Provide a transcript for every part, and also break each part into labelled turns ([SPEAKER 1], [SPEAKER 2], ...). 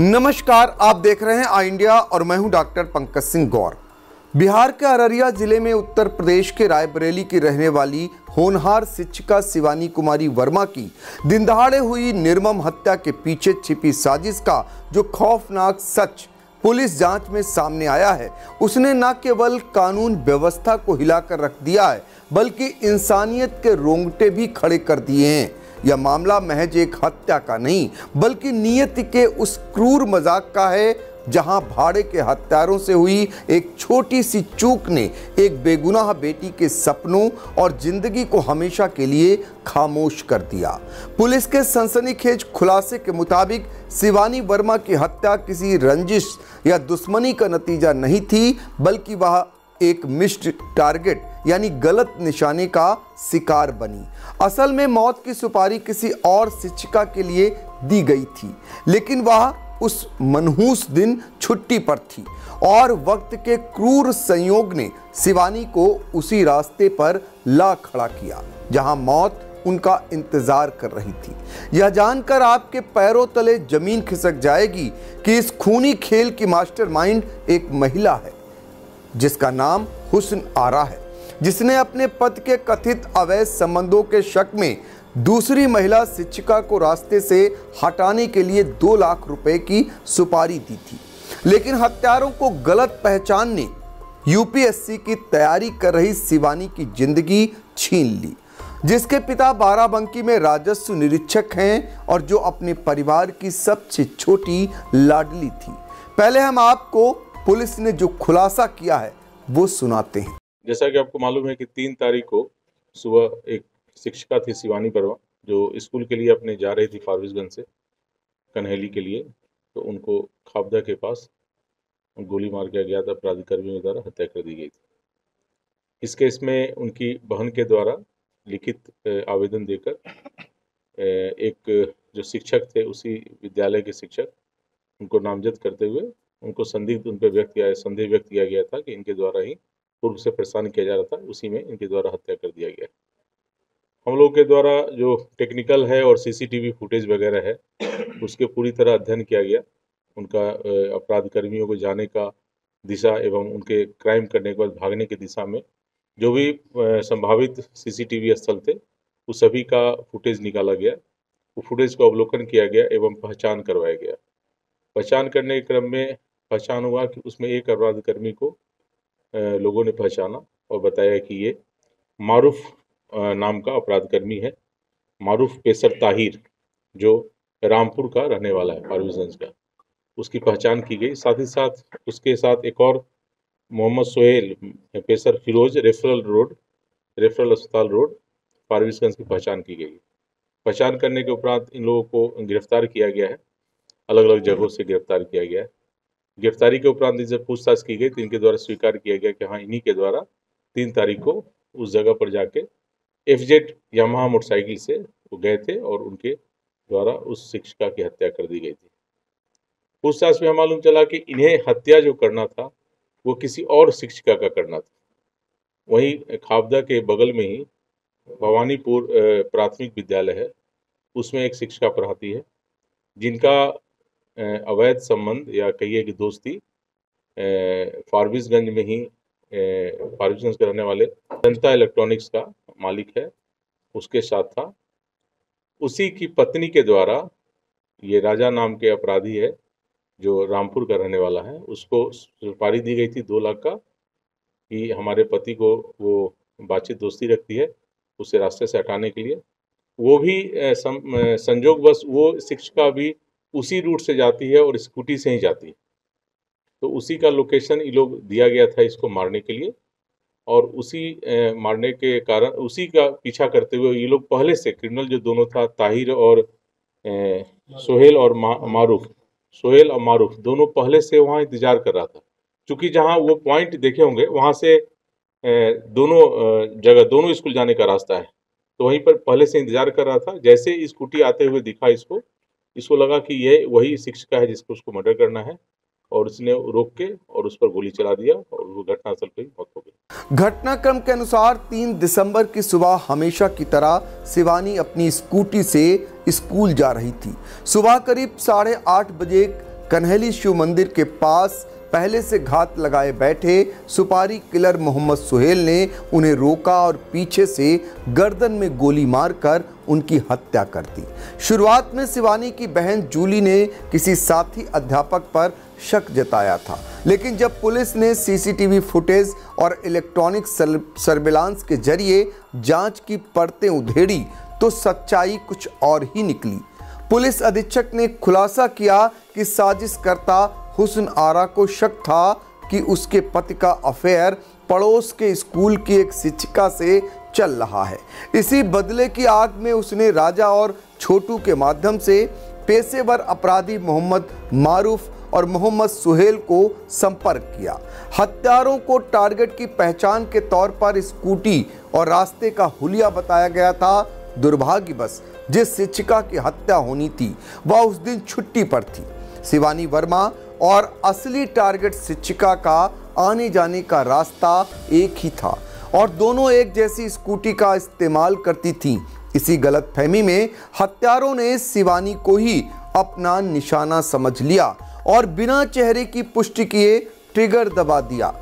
[SPEAKER 1] नमस्कार, आप देख रहे हैं आई इंडिया और मैं हूं डॉक्टर पंकज सिंह गौर। बिहार के अररिया जिले में उत्तर प्रदेश के रायबरेली की रहने वाली होनहार शिक्षिका शिवानी कुमारी वर्मा की दिनदहाड़े हुई निर्मम हत्या के पीछे छिपी साजिश का जो खौफनाक सच पुलिस जांच में सामने आया है, उसने न केवल कानून व्यवस्था को हिलाकर रख दिया है बल्कि इंसानियत के रोंगटे भी खड़े कर दिए हैं। यह मामला महज एक हत्या का नहीं बल्कि नियति के उस क्रूर मजाक का है जहां भाड़े के हत्यारों से हुई एक छोटी सी चूक ने एक बेगुनाह बेटी के सपनों और जिंदगी को हमेशा के लिए खामोश कर दिया। पुलिस के सनसनीखेज खुलासे के मुताबिक शिवानी वर्मा की हत्या किसी रंजिश या दुश्मनी का नतीजा नहीं थी बल्कि वह एक मिस्ड टारगेट यानी गलत निशाने का शिकार बनी। असल में मौत की सुपारी किसी और शिक्षिका के लिए दी गई थी, लेकिन वह उस मनहूस दिन छुट्टी पर थी और वक्त के क्रूर संयोग ने शिवानी को उसी रास्ते पर ला खड़ा किया जहां मौत उनका इंतजार कर रही थी। यह जानकर आपके पैरों तले जमीन खिसक जाएगी कि इस खूनी खेल की मास्टरमाइंड एक महिला है जिसका नाम हुस्न आरा है, जिसने अपने पति के कथित अवैध संबंधों के शक में दूसरी महिला शिक्षिका को रास्ते से हटाने के लिए 2 लाख रुपए की सुपारी दी थी। लेकिन हत्यारों को गलत पहचानने यूपीएससी की तैयारी कर रही शिवानी की जिंदगी छीन ली, जिसके पिता बाराबंकी में राजस्व निरीक्षक हैं और जो अपने परिवार की सबसे छोटी लाडली थी। पहले हम आपको पुलिस ने जो खुलासा किया है वो सुनाते हैं।
[SPEAKER 2] जैसा कि आपको मालूम है कि 3 तारीख को सुबह एक शिक्षिका थी शिवानी वर्मा, जो स्कूल के लिए अपने जा रही थी फारबिसगंज से कन्हैली के लिए, तो उनको खाबदा के पास गोली मार के गया था। अपराधी कर्मियों द्वारा हत्या कर दी गई थी। इस केस में उनकी बहन के द्वारा लिखित आवेदन देकर एक जो शिक्षक थे उसी विद्यालय के शिक्षक उनको नामजद करते हुए उनको उन पर संदेह व्यक्त किया गया था कि इनके द्वारा ही पूर्व से परेशान किया जा रहा था, उसी में इनके द्वारा हत्या कर दिया गया। हम लोग के द्वारा जो टेक्निकल है और सीसीटीवी फुटेज वगैरह है उसके पूरी तरह अध्ययन किया गया। उनका अपराध कर्मियों को जाने का दिशा एवं उनके क्राइम करने के बाद भागने की दिशा में जो भी संभावित सीसीटीवी स्थल थे उस सभी का फुटेज निकाला गया। वो फुटेज को अवलोकन किया गया एवं पहचान करवाया गया। पहचान करने के क्रम में पहचान हुआ कि उसमें एक अपराध कर्मी को लोगों ने पहचाना और बताया कि ये मारूफ नाम का अपराध कर्मी है। मारूफ पेसर ताहिर जो रामपुर का रहने वाला है, फारबिसगंज का, उसकी पहचान की गई। साथ ही साथ उसके साथ एक और मोहम्मद सोहेल पेसर फिरोज रेफरल अस्पताल रोड फारबिसगंज की पहचान की गई। पहचान करने के उपरांत इन लोगों को गिरफ्तार किया गया है, अलग अलग जगहों से गिरफ्तार किया गया है। गिरफ्तारी के उपरांत इनसे पूछताछ की गई तो इनके द्वारा स्वीकार किया गया कि हाँ, इन्हीं के द्वारा 3 तारीख को उस जगह पर जाके FZ यामाहा मोटरसाइकिल से वो गए थे और उनके द्वारा उस शिक्षिका की हत्या कर दी गई थी। पूछताछ में मालूम चला कि इन्हें हत्या जो करना था वो किसी और शिक्षिका का करना था। वहीं खाबदा के बगल में ही भवानीपुर प्राथमिक विद्यालय है, उसमें एक शिक्षिका पढ़ाती है जिनका अवैध संबंध या कहिए कि दोस्ती फारबिसगंज में ही फारबिसगंज के रहने वाले जनता इलेक्ट्रॉनिक्स का मालिक है उसके साथ था। उसी की पत्नी के द्वारा ये राजा नाम के अपराधी है जो रामपुर का रहने वाला है, उसको सुपारी दी गई थी 2 लाख का कि हमारे पति को वो बातचीत दोस्ती रखती है, उसे रास्ते से हटाने के लिए। वो भी संजोगवश वो शिक्षिका भी उसी रूट से जाती है और स्कूटी से ही जाती है, तो उसी का लोकेशन ये लोग दिया गया था इसको मारने के लिए। और उसी मारने के कारण उसी का पीछा करते हुए ये लोग पहले से क्रिमिनल जो दोनों था ताहिर और सोहेल और मारूफ दोनों पहले से वहाँ इंतजार कर रहा था। क्योंकि जहाँ वो पॉइंट देखे होंगे वहाँ से दोनों स्कूल जाने का रास्ता है, तो वहीं पर पहले से इंतजार कर रहा था। जैसे स्कूटी आते हुए दिखा इसको लगा कि ये वही शिक्षिका है जिसको उसको मर्डर करना है और उसने रोक के और उस पर गोली चला दिया और वो घटनास्थल पर ही मौत हो गई।
[SPEAKER 1] घटनाक्रम के अनुसार 3 दिसंबर की सुबह हमेशा की तरह शिवानी अपनी स्कूटी से स्कूल जा रही थी। सुबह करीब 8:30 बजे कन्हैली शिव मंदिर के पास पहले से घात लगाए बैठे सुपारी किलर मोहम्मद सुहेल ने उन्हें रोका और पीछे से गर्दन में गोली मारकर उनकी हत्या कर दी। शुरुआत में शिवानी की बहन जूली ने किसी साथी अध्यापक पर शक जताया था, लेकिन जब पुलिस ने सीसीटीवी फुटेज और इलेक्ट्रॉनिक सर्विलांस के जरिए जांच की परतें उधेड़ी तो सच्चाई कुछ और ही निकली। पुलिस अधीक्षक ने खुलासा किया कि साजिशकर्ता हुस्न आरा को शक था कि उसके पति का अफेयर पड़ोस के स्कूल की एक शिक्षिका से चल रहा है। इसी बदले की आग में उसने राजा और छोटू के माध्यम से पेशेवर अपराधी मोहम्मद मारूफ और मोहम्मद सुहेल को संपर्क किया। हत्यारों को टारगेट की पहचान के तौर पर स्कूटी और रास्ते का हुलिया बताया गया था। दुर्भाग्यवश जिस शिक्षिका की हत्या होनी थी वह उस दिन छुट्टी पर थी। शिवानी वर्मा और असली टारगेट शिक्षिका का आने जाने का रास्ता एक ही था और दोनों एक जैसी स्कूटी का इस्तेमाल करती थीं। इसी गलतफहमी में हत्यारों ने शिवानी को ही अपना निशाना समझ लिया और बिना चेहरे की पुष्टि किए ट्रिगर दबा दिया।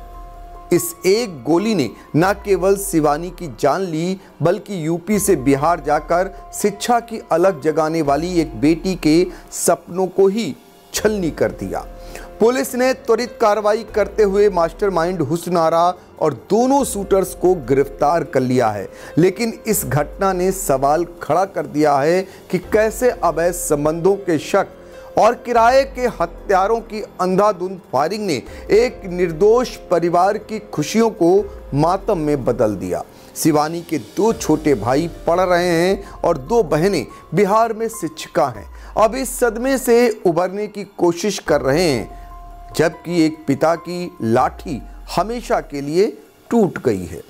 [SPEAKER 1] इस एक गोली ने न केवल शिवानी की जान ली बल्कि यूपी से बिहार जाकर शिक्षा की अलग जगाने वाली एक बेटी के सपनों को ही छलनी कर दिया। पुलिस ने त्वरित कार्रवाई करते हुए मास्टरमाइंड हुस्न आरा और दोनों शूटर्स को गिरफ्तार कर लिया है, लेकिन इस घटना ने सवाल खड़ा कर दिया है कि कैसे अवैध संबंधों के शक और किराए के हत्यारों की अंधाधुंध फायरिंग ने एक निर्दोष परिवार की खुशियों को मातम में बदल दिया। शिवानी के 2 छोटे भाई पढ़ रहे हैं और 2 बहनें बिहार में शिक्षिका हैं। अब इस सदमे से उबरने की कोशिश कर रहे हैं, जबकि एक पिता की लाठी हमेशा के लिए टूट गई है।